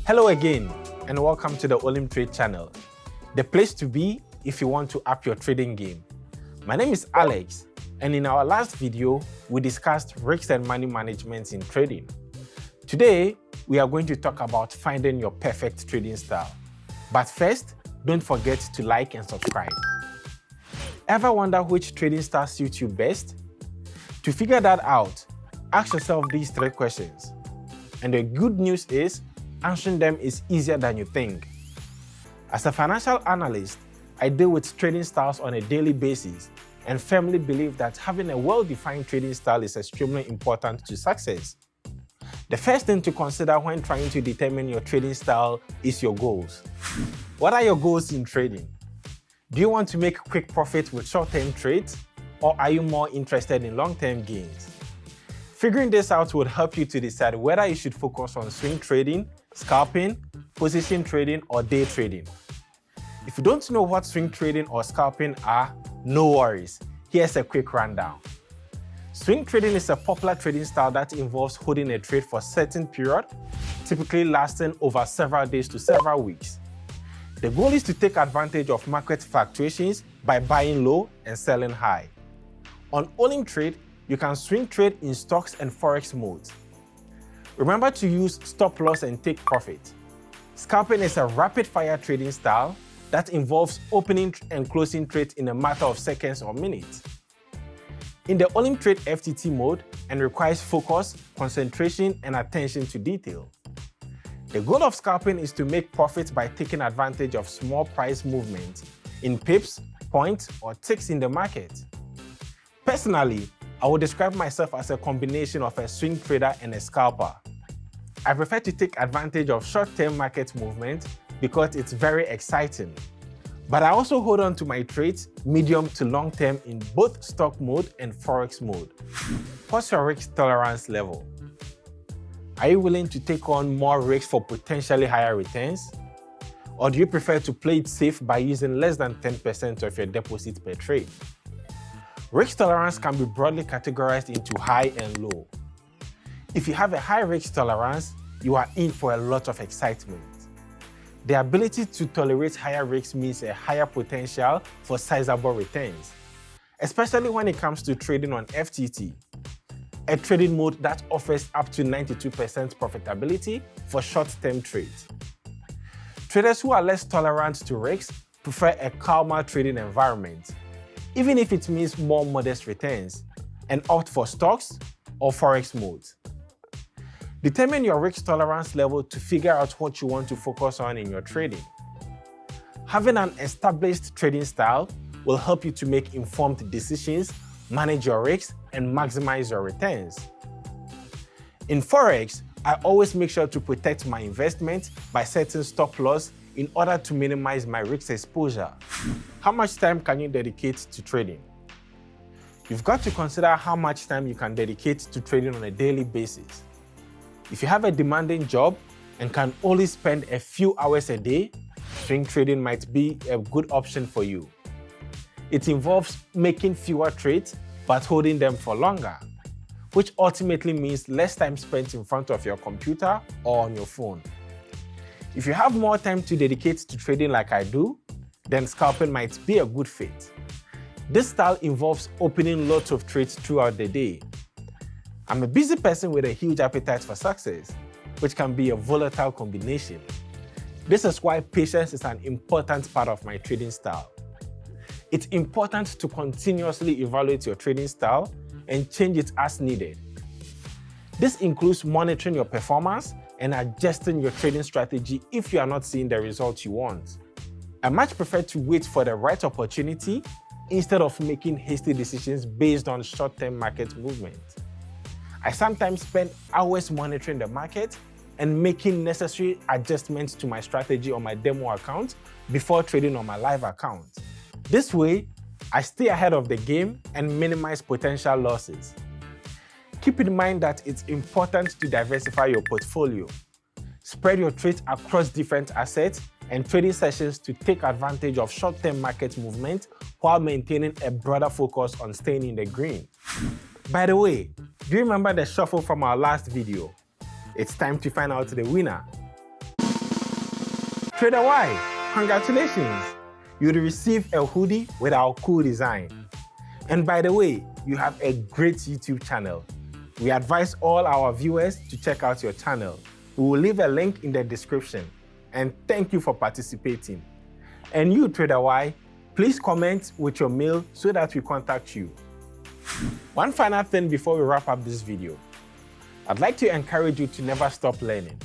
Hello again, and welcome to the Olymp Trade channel, the place to be if you want to up your trading game. My name is Alex, and in our last video, we discussed risks and money management in trading. Today, we are going to talk about finding your perfect trading style. But first, don't forget to like and subscribe. Ever wonder which trading style suits you best? To figure that out, ask yourself these 3 questions. And the good news is, answering them is easier than you think. As a financial analyst, I deal with trading styles on a daily basis and firmly believe that having a well-defined trading style is extremely important to success. The first thing to consider when trying to determine your trading style is your goals. What are your goals in trading? Do you want to make quick profits with short-term trades, or are you more interested in long-term gains? Figuring this out would help you to decide whether you should focus on swing trading, scalping, position trading, or day trading. If you don't know what swing trading or scalping are, no worries. Here's a quick rundown. Swing trading is a popular trading style that involves holding a trade for a certain period, typically lasting over several days to several weeks. The goal is to take advantage of market fluctuations by buying low and selling high. On Olymp Trade, you can swing trade in stocks and forex modes. Remember to use stop loss and take profit. Scalping is a rapid-fire trading style that involves opening and closing trades in a matter of seconds or minutes. In the Olymp Trade FTT mode, and requires focus, concentration, and attention to detail. The goal of scalping is to make profits by taking advantage of small price movements in pips, points, or ticks in the market. Personally, I would describe myself as a combination of a swing trader and a scalper. I prefer to take advantage of short-term market movement because it's very exciting. But I also hold on to my trades medium to long-term in both stock mode and forex mode. What's your risk tolerance level? Are you willing to take on more risks for potentially higher returns? Or do you prefer to play it safe by using less than 10% of your deposit per trade? Risk tolerance can be broadly categorized into high and low. If you have a high risk tolerance, you are in for a lot of excitement. The ability to tolerate higher risks means a higher potential for sizable returns, especially when it comes to trading on FTT, a trading mode that offers up to 92% profitability for short-term trades. Traders who are less tolerant to risks prefer a calmer trading environment, even if it means more modest returns, and opt for stocks or forex modes. Determine your risk tolerance level to figure out what you want to focus on in your trading. Having an established trading style will help you to make informed decisions, manage your risks, and maximize your returns. In forex, I always make sure to protect my investment by setting stop loss in order to minimize my risk exposure. How much time can you dedicate to trading? You've got to consider how much time you can dedicate to trading on a daily basis. If you have a demanding job and can only spend a few hours a day, swing trading might be a good option for you. It involves making fewer trades but holding them for longer, which ultimately means less time spent in front of your computer or on your phone. If you have more time to dedicate to trading like I do, then scalping might be a good fit. This style involves opening lots of trades throughout the day. I'm a busy person with a huge appetite for success, which can be a volatile combination. This is why patience is an important part of my trading style. It's important to continuously evaluate your trading style and change it as needed. This includes monitoring your performance and adjusting your trading strategy if you are not seeing the results you want. I much prefer to wait for the right opportunity instead of making hasty decisions based on short-term market movement. I sometimes spend hours monitoring the market and making necessary adjustments to my strategy on my demo account before trading on my live account. This way, I stay ahead of the game and minimize potential losses. Keep in mind that it's important to diversify your portfolio. Spread your trades across different assets and trading sessions to take advantage of short-term market movement while maintaining a broader focus on staying in the green. By the way, do you remember the shuffle from our last video? It's time to find out the winner. Trader Y, congratulations! You'll receive a hoodie with our cool design. And by the way, you have a great YouTube channel. We advise all our viewers to check out your channel. We will leave a link in the description. And thank you for participating. And you, Trader Y, please comment with your mail so that we contact you. One final thing before we wrap up this video. I'd like to encourage you to never stop learning.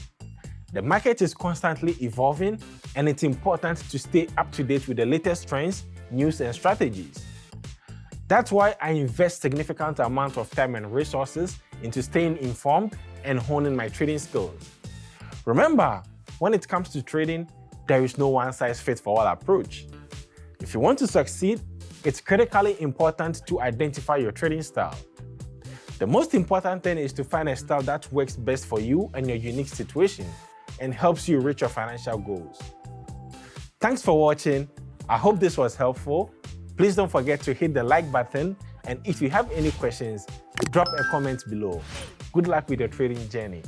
The market is constantly evolving, and it's important to stay up to date with the latest trends, news, and strategies. That's why I invest significant amount of time and resources into staying informed and honing my trading skills. Remember, when it comes to trading, there is no one-size-fits-all approach. If you want to succeed, it's critically important to identify your trading style. The most important thing is to find a style that works best for you and your unique situation and helps you reach your financial goals. Thanks for watching. I hope this was helpful. Please don't forget to hit the like button, and if you have any questions, drop a comment below. Good luck with your trading journey.